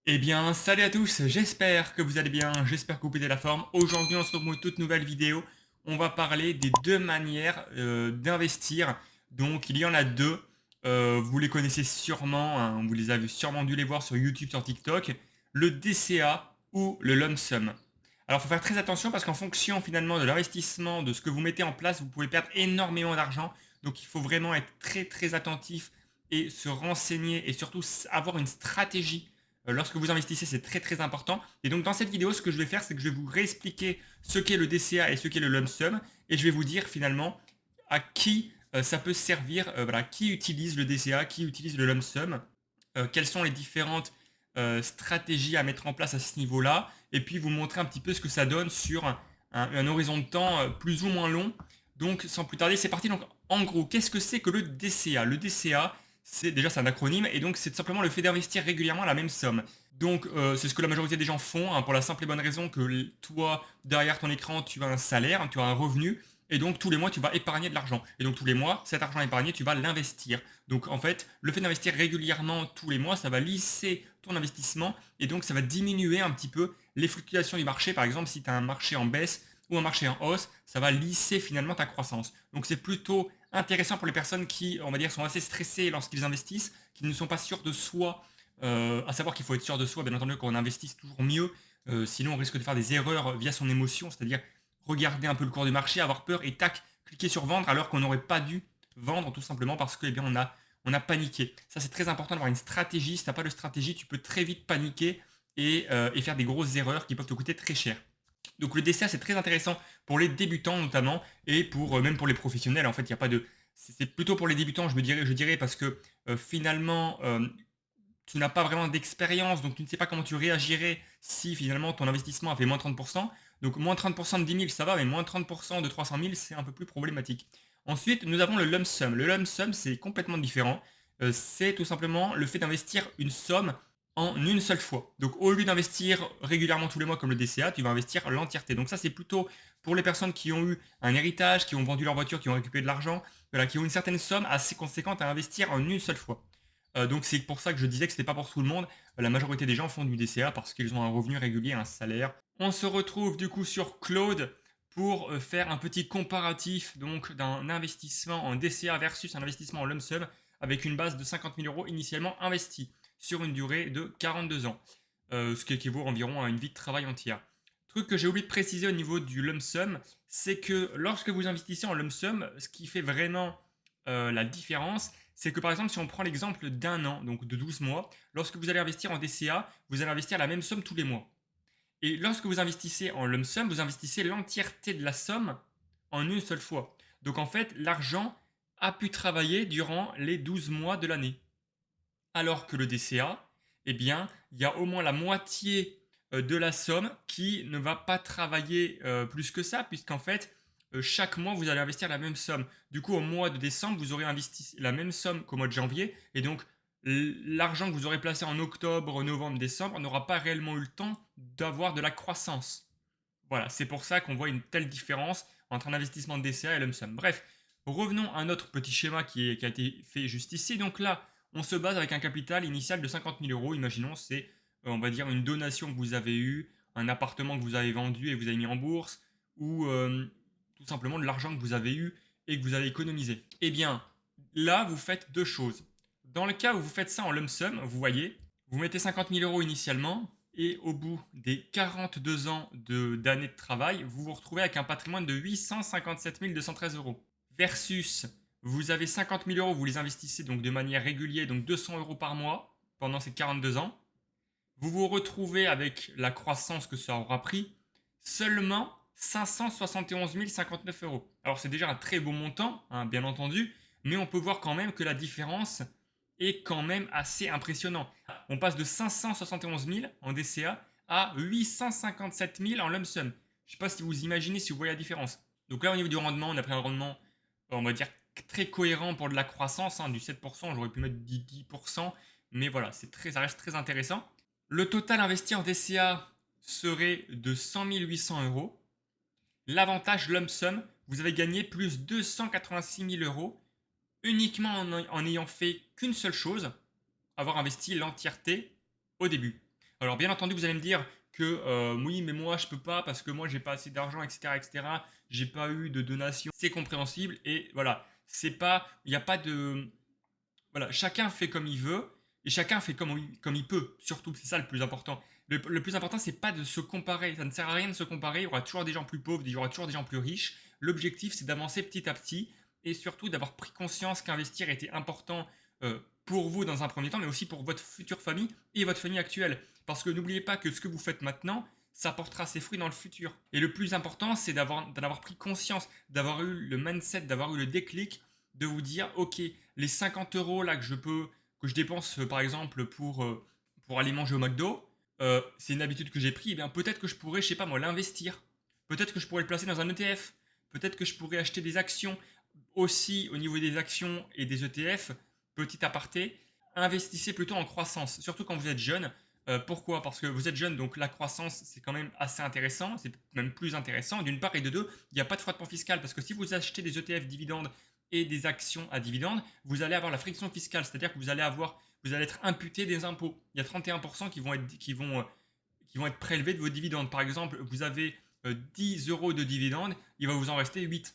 Eh bien, salut à tous, j'espère que vous allez bien, j'espère que vous pétez la forme. Aujourd'hui, on se retrouve pour une toute nouvelle vidéo. On va parler des deux manières d'investir. Donc, il y en a deux. Vous les connaissez sûrement, hein, vous les avez sûrement dû les voir sur YouTube, sur TikTok. Le DCA ou le lump sum. Alors, il faut faire très attention parce qu'en fonction finalement de l'investissement, de ce que vous mettez en place, vous pouvez perdre énormément d'argent. Donc, il faut vraiment être très très attentif et se renseigner et surtout avoir une stratégie lorsque vous investissez, c'est très très important. Et donc dans cette vidéo, ce que je vais faire, c'est que je vais vous réexpliquer ce qu'est le DCA et ce qu'est le lump sum, et je vais vous dire finalement à qui ça peut servir, voilà, qui utilise le DCA, qui utilise le lump sum, quelles sont les différentes stratégies à mettre en place à ce niveau-là, et puis vous montrer un petit peu ce que ça donne sur un horizon de temps plus ou moins long. Donc sans plus tarder, c'est parti. Donc en gros, qu'est-ce que c'est que le DCA? Le DCA, c'est un acronyme, et donc c'est tout simplement le fait d'investir régulièrement la même somme. Donc c'est ce que la majorité des gens font, hein, pour la simple et bonne raison que toi, derrière ton écran, tu as un salaire, tu as un revenu, et donc tous les mois, tu vas épargner de l'argent. Et donc tous les mois, cet argent épargné, tu vas l'investir. Donc en fait, le fait d'investir régulièrement tous les mois, ça va lisser ton investissement, et donc ça va diminuer un petit peu les fluctuations du marché. Par exemple, si tu as un marché en baisse ou un marché en hausse, ça va lisser finalement ta croissance. Donc c'est plutôt intéressant pour les personnes qui, on va dire, sont assez stressées lorsqu'ils investissent, qui ne sont pas sûrs de soi, à savoir qu'il faut être sûr de soi, bien entendu, quand on investit, c'est toujours mieux, sinon on risque de faire des erreurs via son émotion, c'est-à-dire regarder un peu le cours du marché, avoir peur et tac, cliquer sur vendre alors qu'on n'aurait pas dû vendre tout simplement parce que, eh bien, on a paniqué. Ça, c'est très important d'avoir une stratégie. Si tu n'as pas de stratégie, tu peux très vite paniquer et faire des grosses erreurs qui peuvent te coûter très cher. Donc le DCA, c'est très intéressant pour les débutants notamment, et pour même pour les professionnels. En fait, il y a pas de, c'est plutôt pour les débutants, je dirais, parce que finalement, tu n'as pas vraiment d'expérience, donc tu ne sais pas comment tu réagirais si finalement ton investissement a fait moins 30%. Donc moins 30% de 10 000, ça va, mais moins 30% de 300 000, c'est un peu plus problématique. Ensuite, nous avons le lump sum. Le lump sum, c'est complètement différent. C'est tout simplement le fait d'investir une somme en une seule fois. Donc au lieu d'investir régulièrement tous les mois comme le DCA, tu vas investir l'entièreté. Donc ça, c'est plutôt pour les personnes qui ont eu un héritage, qui ont vendu leur voiture, qui ont récupéré de l'argent, voilà, qui ont une certaine somme assez conséquente à investir en une seule fois. Donc c'est pour ça que je disais que c'était pas pour tout le monde. La majorité des gens font du DCA parce qu'ils ont un revenu régulier, un salaire. On se retrouve du coup sur Claude pour faire un petit comparatif donc d'un investissement en DCA versus un investissement en lump sum avec une base de 50 000 euros initialement investis sur une durée de 42 ans, ce qui équivaut environ à une vie de travail entière. Truc que j'ai oublié de préciser au niveau du lump sum, c'est que lorsque vous investissez en lump sum, ce qui fait vraiment la différence, c'est que par exemple, si on prend l'exemple d'un an, donc de 12 mois, lorsque vous allez investir en DCA, vous allez investir la même somme tous les mois. Et lorsque vous investissez en lump sum, vous investissez l'entièreté de la somme en une seule fois. Donc en fait, l'argent a pu travailler durant les 12 mois de l'année. Alors que le DCA, eh bien, il y a au moins la moitié de la somme qui ne va pas travailler plus que ça, puisqu'en fait, chaque mois, vous allez investir la même somme. Du coup, au mois de décembre, vous aurez investi la même somme qu'au mois de janvier, et donc l'argent que vous aurez placé en octobre, novembre, décembre n'aura pas réellement eu le temps d'avoir de la croissance. Voilà, c'est pour ça qu'on voit une telle différence entre un investissement de DCA et lump sum. Bref, revenons à notre petit schéma qui a été fait juste ici. Donc là, on se base avec un capital initial de 50 000 euros. Imaginons, c'est, on va dire, une donation que vous avez eue, un appartement que vous avez vendu et que vous avez mis en bourse, ou tout simplement de l'argent que vous avez eu et que vous avez économisé. Eh bien, là, vous faites deux choses. Dans le cas où vous faites ça en lump sum, vous voyez, vous mettez 50 000 euros initialement, et au bout des 42 ans d'années de travail, vous vous retrouvez avec un patrimoine de 857 213 euros. Versus, vous avez 50 000 euros, vous les investissez donc de manière régulière, donc 200 euros par mois pendant ces 42 ans. Vous vous retrouvez avec la croissance que ça aura pris, seulement 571 059 euros. Alors c'est déjà un très beau montant, hein, bien entendu, mais on peut voir quand même que la différence est quand même assez impressionnante. On passe de 571 000 en DCA à 857 000 en lump sum. Je ne sais pas si vous imaginez, si vous voyez la différence. Donc là, au niveau du rendement, on a pris un rendement, on va dire, très cohérent pour de la croissance, hein, du 7%, j'aurais pu mettre du 10%, mais voilà, ça reste très intéressant. Le total investi en DCA serait de 100 800 euros. L'avantage lump sum, vous avez gagné plus 286 000 euros uniquement en ayant fait qu'une seule chose, avoir investi l'entièreté au début. Alors bien entendu, vous allez me dire que oui, mais moi je peux pas parce que moi j'ai pas assez d'argent, etc., etc. J'ai pas eu de donation. C'est compréhensible et voilà, c'est pas, il n'y a pas de, voilà, chacun fait comme il veut et chacun fait comme il peut. Surtout, c'est ça le plus important. Le plus important, c'est pas de se comparer. Ça ne sert à rien de se comparer. Il y aura toujours des gens plus pauvres, il y aura toujours des gens plus riches. L'objectif, c'est d'avancer petit à petit et surtout d'avoir pris conscience qu'investir était important pour vous dans un premier temps, mais aussi pour votre future famille et votre famille actuelle. Parce que n'oubliez pas que ce que vous faites maintenant, ça portera ses fruits dans le futur. Et le plus important, c'est d'en avoir pris conscience, d'avoir eu le mindset, d'avoir eu le déclic, de vous dire, ok, les 50 euros là que je dépense par exemple pour aller manger au McDo, c'est une habitude que j'ai pris, et bien peut-être que je pourrais, je sais pas moi, l'investir. Peut-être que je pourrais le placer dans un ETF. Peut-être que je pourrais acheter des actions aussi au niveau des actions et des ETF. Petit aparté, investissez plutôt en croissance, surtout quand vous êtes jeune. Pourquoi? Parce que vous êtes jeune, donc la croissance, c'est quand même assez intéressant, c'est même plus intéressant. D'une part et de deux, il n'y a pas de frottement fiscal, parce que si vous achetez des ETF dividendes et des actions à dividendes, vous allez avoir la friction fiscale, c'est-à-dire que vous allez être imputé des impôts. Il y a 31% qui vont être prélevés de vos dividendes. Par exemple, vous avez 10 euros de dividendes, il va vous en rester 8.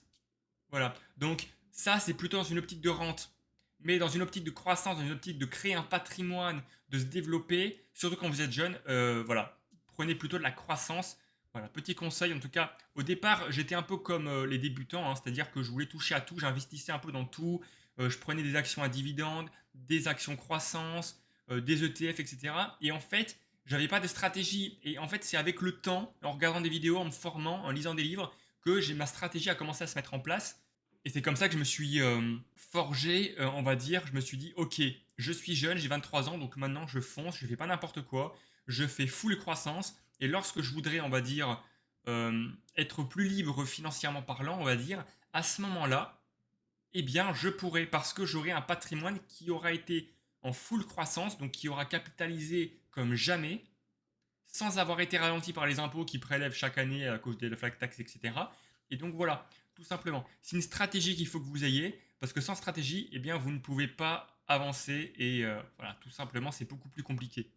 Voilà. Donc ça, c'est plutôt dans une optique de rente. Mais dans une optique de croissance, dans une optique de créer un patrimoine, de se développer, surtout quand vous êtes jeune, voilà. Prenez plutôt de la croissance. Voilà, petit conseil en tout cas. Au départ, j'étais un peu comme les débutants, hein, c'est-à-dire que je voulais toucher à tout, j'investissais un peu dans tout. Je prenais des actions à dividendes, des actions croissance, des ETF, etc. Et en fait, j'avais pas de stratégie. Et en fait, c'est avec le temps, en regardant des vidéos, en me formant, en lisant des livres, que ma stratégie a commencé à se mettre en place. Et c'est comme ça que je me suis forgé, on va dire. Je me suis dit, ok, je suis jeune, j'ai 23 ans, donc maintenant je fonce, je fais pas n'importe quoi, je fais full croissance. Et lorsque je voudrais, on va dire, être plus libre financièrement parlant, on va dire, à ce moment-là, eh bien, je pourrais, parce que j'aurai un patrimoine qui aura été en full croissance, donc qui aura capitalisé comme jamais, sans avoir été ralenti par les impôts qui prélèvent chaque année à cause des flat tax, etc. Et donc voilà, tout simplement. C'est une stratégie qu'il faut que vous ayez, parce que sans stratégie, eh bien, vous ne pouvez pas avancer, et voilà, tout simplement, c'est beaucoup plus compliqué.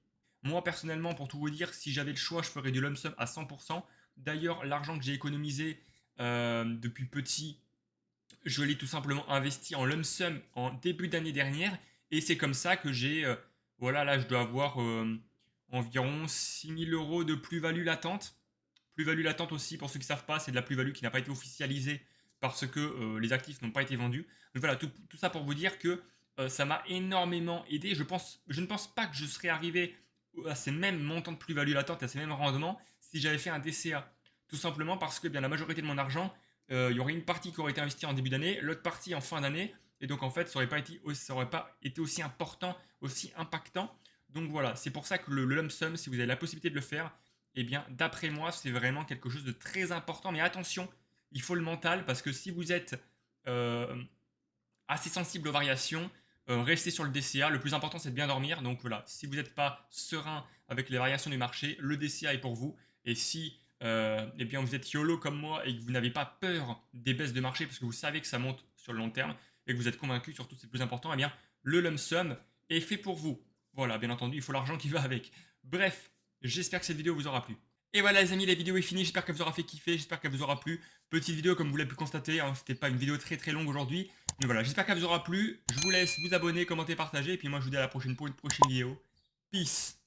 Moi, personnellement, pour tout vous dire, si j'avais le choix, je ferais du lump sum à 100%. D'ailleurs, l'argent que j'ai économisé depuis petit, je l'ai tout simplement investi en lump sum en début d'année dernière. Et c'est comme ça que voilà, là, je dois avoir environ 6 000 € de plus-value latente. Plus-value latente aussi, pour ceux qui ne savent pas, c'est de la plus-value qui n'a pas été officialisée parce que les actifs n'ont pas été vendus. Donc voilà, tout ça pour vous dire que ça m'a énormément aidé. Je ne pense pas que je serais arrivé à ces mêmes montants de plus-value latente, à ces mêmes rendements, si j'avais fait un DCA. Tout simplement parce que bien, la majorité de mon argent, il y aurait une partie qui aurait été investie en début d'année, l'autre partie en fin d'année, et donc en fait, ça n'aurait pas été aussi important, aussi impactant. Donc voilà, c'est pour ça que le lump sum, si vous avez la possibilité de le faire, eh bien, d'après moi, c'est vraiment quelque chose de très important. Mais attention, il faut le mental, parce que si vous êtes assez sensible aux variations, restez sur le DCA. Le plus important, c'est de bien dormir. Donc voilà, si vous n'êtes pas serein avec les variations du marché, le DCA est pour vous. Et si eh bien, vous êtes YOLO comme moi et que vous n'avez pas peur des baisses de marché parce que vous savez que ça monte sur le long terme et que vous êtes convaincu, surtout c'est le plus important, eh bien, le lump sum est fait pour vous. Voilà, bien entendu, il faut l'argent qui va avec. Bref, j'espère que cette vidéo vous aura plu. Et voilà les amis, la vidéo est finie, j'espère qu'elle vous aura fait kiffer, j'espère qu'elle vous aura plu. Petite vidéo comme vous l'avez pu constater, hein, c'était pas une vidéo très longue aujourd'hui. Mais voilà, j'espère qu'elle vous aura plu. Je vous laisse vous abonner, commenter, partager. Et puis moi je vous dis à la prochaine pour une prochaine vidéo. Peace.